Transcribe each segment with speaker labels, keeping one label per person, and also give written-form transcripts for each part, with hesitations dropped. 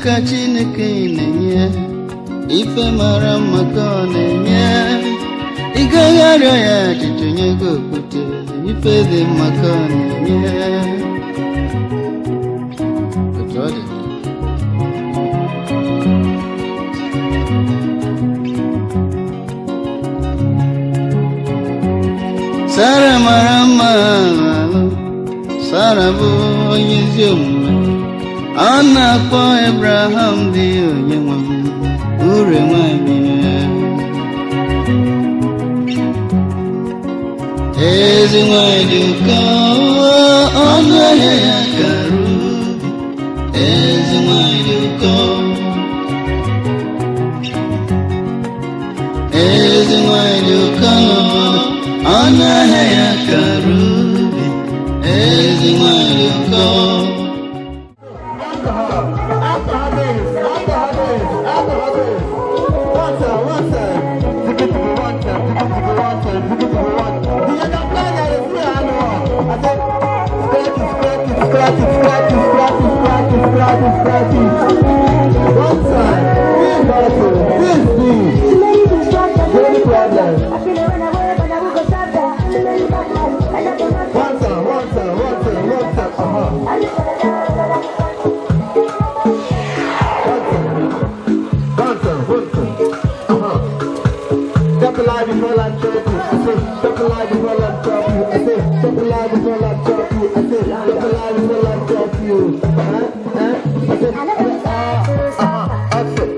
Speaker 1: ka Chineke na-enye ife mara mma ka ọ na-enye ị gaghị arịọ ya ajụjụ nye gị okwute ife dị mma ka ọ na-enye otu ọ dị Sara mara mma alụ Sara bụ onye ezi omume ọ na-akpọ Abraham dị onye nwe m ure nwanyị ezi nwanyị dị ụkọ ọnụ ahịa ya karụ ezi nwanyị dị ụkọ ezi nwanyị dị ụkọ ọnụ ahịa ya karụ ezi nwanyị dị ụkọ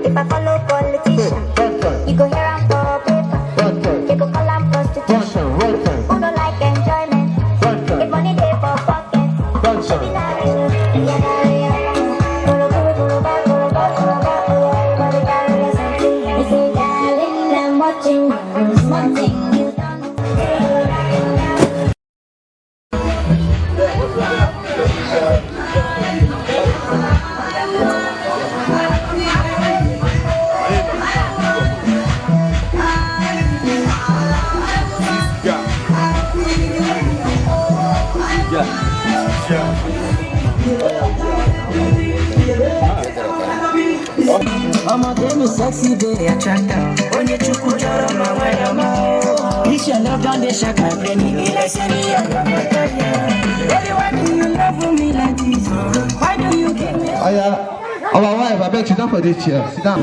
Speaker 2: If I follow politician, you go hear am for paper. They go call am prostitution. Who don't like enjoyment? If money dey for pocket, baby na rich, yeah na real. Guru guru guru ba guru ba guru ba, everybody carry something. They say, darling, I'm watching you, small thing you don't know.
Speaker 3: I'm a damn sexy, very attractive. When you took my way, this your love down the shack, my friend. Why do you love me like this? Why do you give me?
Speaker 4: Our wife, I bet you down for this chair. Sit down.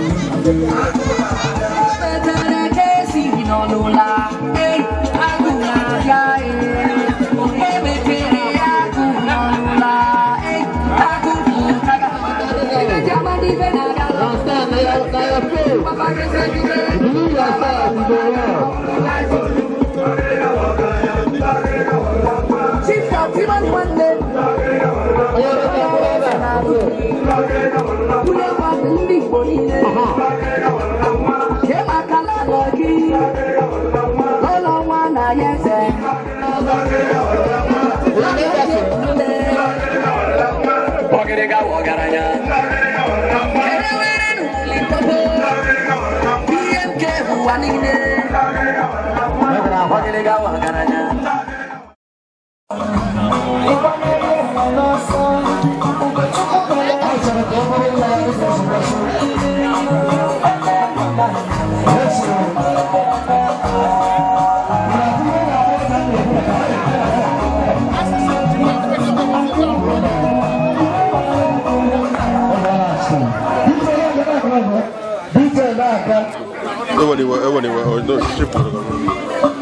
Speaker 5: No, shift.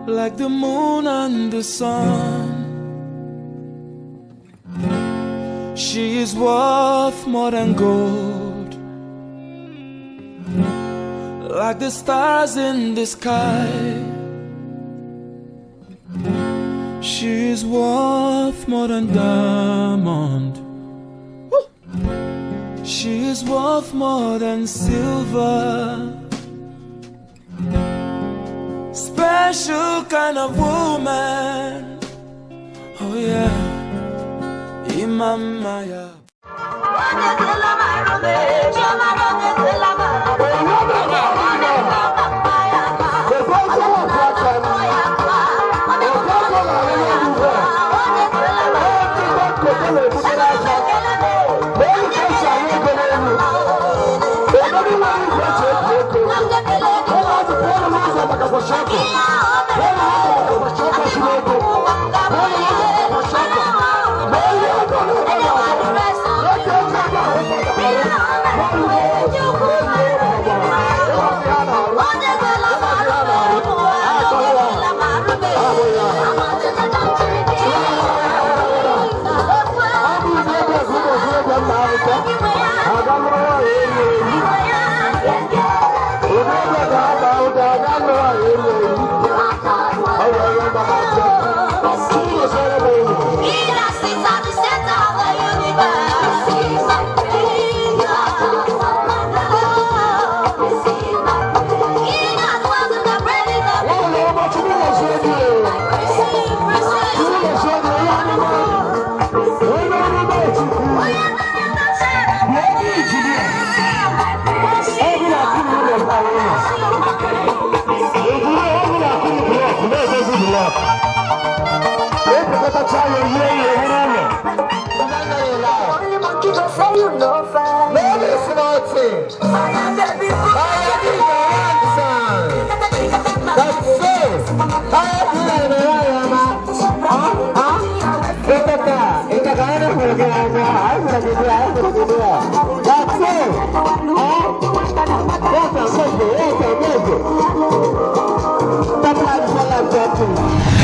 Speaker 6: Like the moon and the sun, she is worth more than gold. Like the stars in the sky, she is worth more than diamond. She is worth more than silver. Special kind of woman. Oh yeah, Imamaya.
Speaker 3: That's it.